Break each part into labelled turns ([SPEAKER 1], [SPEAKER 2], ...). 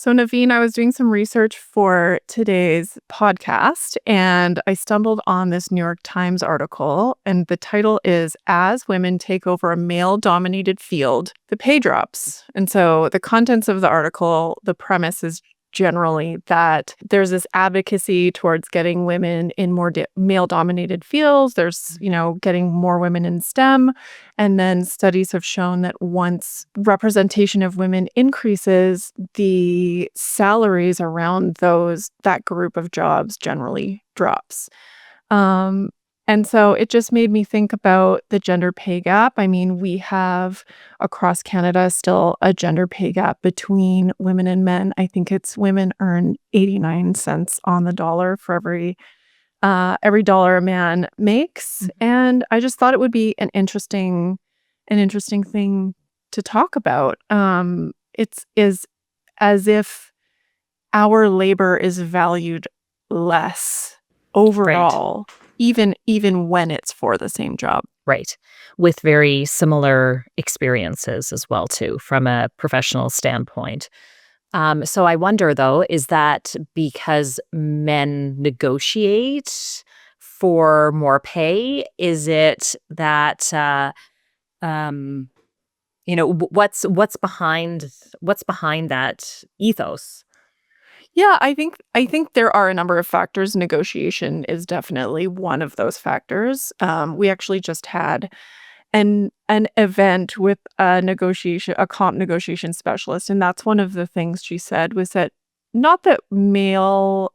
[SPEAKER 1] So, Naveen, I was doing some research for today's podcast and I stumbled on this New York Times article. And the title is As Women Take Over a Male Dominated Field, the Pay Drops. And so, the contents of the article, the premise is generally that there's this advocacy towards getting women in more male dominated fields. There's, getting more women in STEM. And then studies have shown that once representation of women increases, the salaries around that group of jobs generally drops. Um, and so it just made me think about the gender pay gap. I mean, we have across Canada still a gender pay gap between women and men. I think it's women earn 89 cents on the dollar for every dollar a man makes. And I just thought it would be an interesting thing to talk about. It's is as if our labor is valued less
[SPEAKER 2] Right,
[SPEAKER 1] overall, even when it's for the same job.
[SPEAKER 2] right. With very similar experiences as well too, from a professional standpoint. So I wonder though, is that because men negotiate for more pay? Is it that um, what's behind that ethos?
[SPEAKER 1] Yeah, I think there are a number of factors. Negotiation is definitely one of those factors. We actually just had an event with a comp negotiation specialist, and that's one of the things she said was that not that male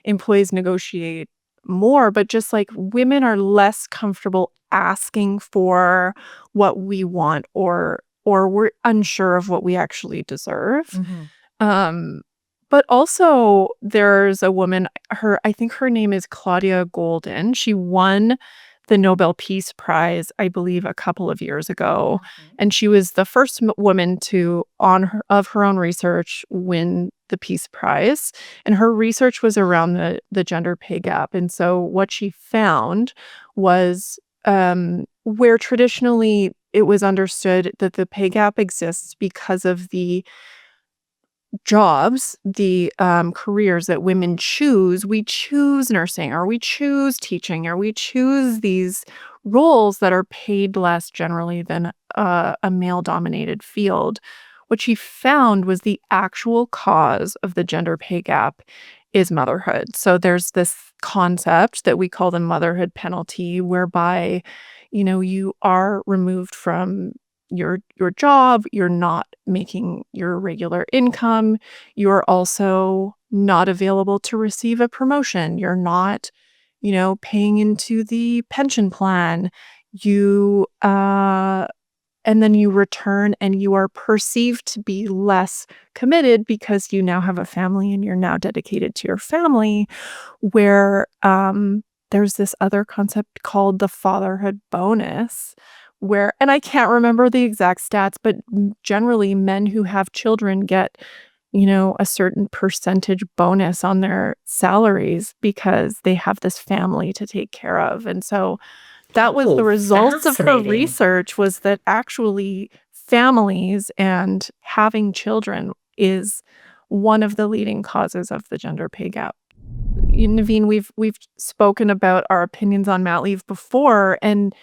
[SPEAKER 1] employees negotiate more, but just like women are less comfortable asking for what we want or we're unsure of what we actually deserve.
[SPEAKER 2] Mhm.
[SPEAKER 1] Um, but also there's a woman, I think her name is Claudia Golden. She won the Nobel Peace Prize, I believe, a couple of years ago.
[SPEAKER 2] Mhm.
[SPEAKER 1] And she was the first woman to, of her own research, win the Peace Prize. And her research was around the gender pay gap. And so what she found was where traditionally it was understood that the pay gap exists because of the jobs, the careers that women choose. We choose nursing, or we choose teaching, or we choose these roles that are paid less generally than a male-dominated field. What she found was the actual cause of the gender pay gap is motherhood. So there's this concept that we call the motherhood penalty, whereby, you are removed from your job, you're not making your regular income, you're also not available to receive a promotion, you're not, paying into the pension plan. You and then you return and you are perceived to be less committed because you now have a family and you're now dedicated to your family, where there's this other concept called the fatherhood bonus, where, and I can't remember the exact stats, but generally men who have children get, a certain percentage bonus on their salaries because they have this family to take care of. And so that was the
[SPEAKER 2] Oh,
[SPEAKER 1] results of her
[SPEAKER 2] fascinating.
[SPEAKER 1] research, was that actually families and having children is one of the leading causes of the gender pay gap. Naveen, we've spoken about our opinions on mat leave before, and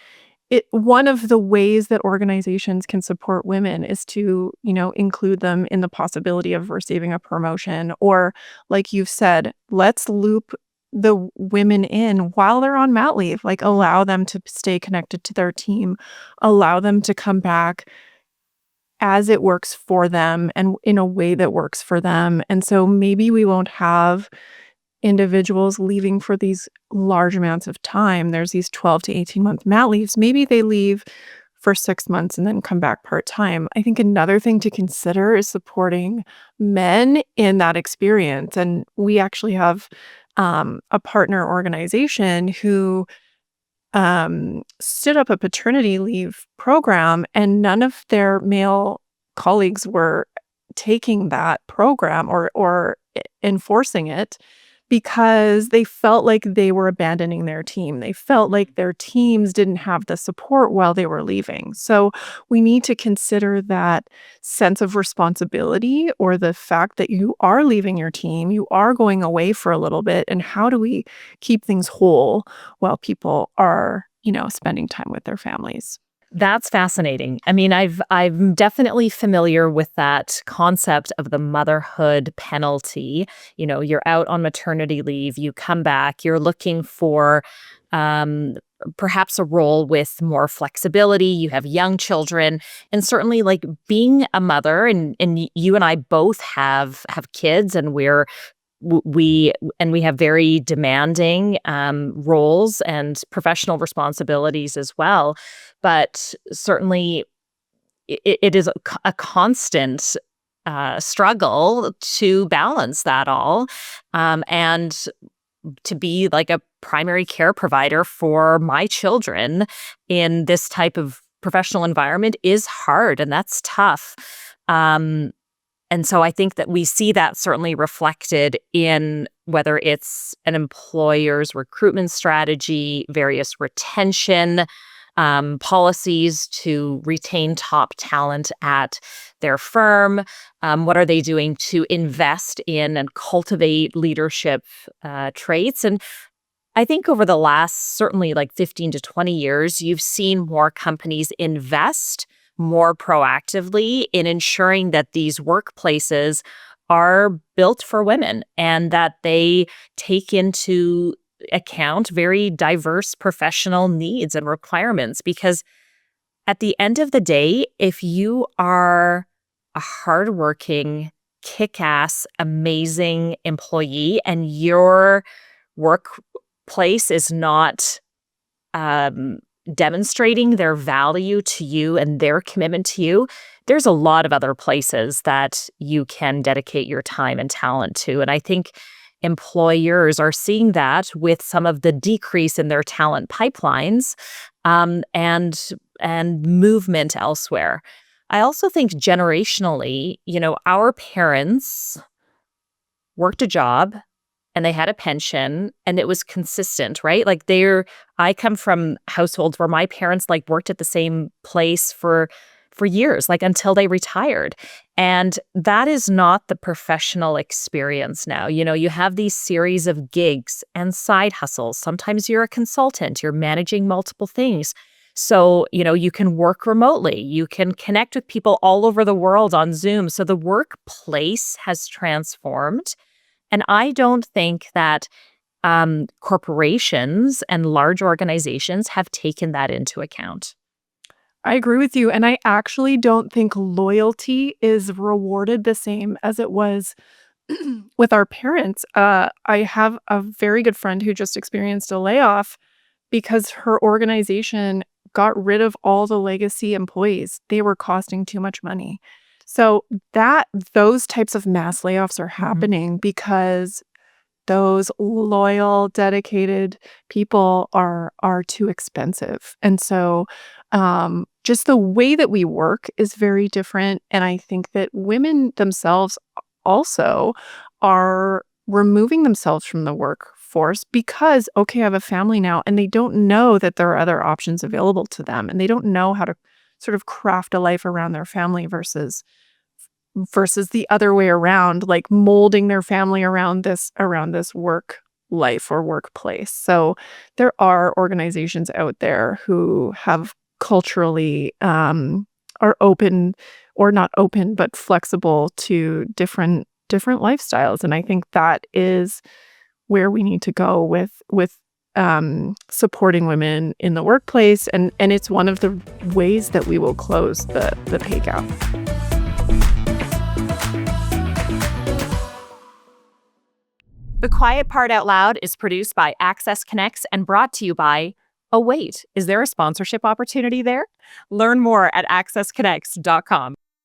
[SPEAKER 1] one of the ways that organizations can support women is to, include them in the possibility of receiving a promotion, or like you've said, let's loop the women in while they're on mat leave, like allow them to stay connected to their team, allow them to come back as it works for them and in a way that works for them. And so maybe we won't have individuals leaving for these large amounts of time. There's these 12 to 18-month mat leaves. Maybe they leave for 6 months and then come back part-time. I think another thing to consider is supporting men in that experience. And we actually have a partner organization who stood up a paternity leave program, and none of their male colleagues were taking that program or enforcing it because they felt like they were abandoning their team. They felt like their teams didn't have the support while they were leaving. So we need to consider that sense of responsibility, or the fact that you are leaving your team, you are going away for a little bit, and how do we keep things whole while people are, spending time with their families?
[SPEAKER 2] That's fascinating. I mean, I'm definitely familiar with that concept of the motherhood penalty. You're out on maternity leave, you come back, you're looking for um perhaps a role with more flexibility. You have young children, and certainly like being a mother, and you and I both have kids, and we have very demanding roles and professional responsibilities as well. But certainly, it is a constant struggle to balance that all, and to be like a primary care provider for my children in this type of professional environment is hard, and that's tough. Um, and so I think that we see that certainly reflected in whether it's an employer's recruitment strategy, various retention policies to retain top talent at their firm. What are they doing to invest in and cultivate leadership traits? And I think over the last certainly like 15 to 20 years, you've seen more companies invest more proactively in ensuring that these workplaces are built for women and that they take into account very diverse professional needs and requirements. Because at the end of the day, if you are a hardworking, kick ass, amazing employee and your workplace is not um, demonstrating their value to you and their commitment to you, there's a lot of other places that you can dedicate your time and talent to. And I think employers are seeing that with some of the decrease in their talent pipelines, and movement elsewhere. I also think generationally, our parents worked a job and they had a pension and it was consistent, right? Like I come from households where my parents like worked at the same place for years, like until they retired. And that is not the professional experience now. You have these series of gigs and side hustles. Sometimes you're a consultant, you're managing multiple things. So, you can work remotely, you can connect with people all over the world on Zoom. So the workplace has transformed. And I don't think that corporations and large organizations have taken that into account.
[SPEAKER 1] I agree with you, and I actually don't think loyalty is rewarded the same as it was with our parents. I have a very good friend who just experienced a layoff because her organization got rid of all the legacy employees. They were costing too much money. So those types of mass layoffs are
[SPEAKER 2] Mhm.
[SPEAKER 1] happening because those loyal, dedicated people are too expensive. And so, just the way that we work is very different, and I think that women themselves also are removing themselves from the workforce because, okay, I have a family now, and they don't know that there are other options available to them, and they don't know how to sort of craft a life around their family versus the other way around, like molding their family around this work life or workplace. So there are organizations out there who have culturally are open, or not open, but flexible to different lifestyles. And I think that is where we need to go with supporting women in the workplace. And it's one of the ways that we will close the pay gap.
[SPEAKER 2] The Quiet Part Out Loud is produced by Access Connects and brought to you by. Oh, wait, is there a sponsorship opportunity there? Learn more at accessconnects.com.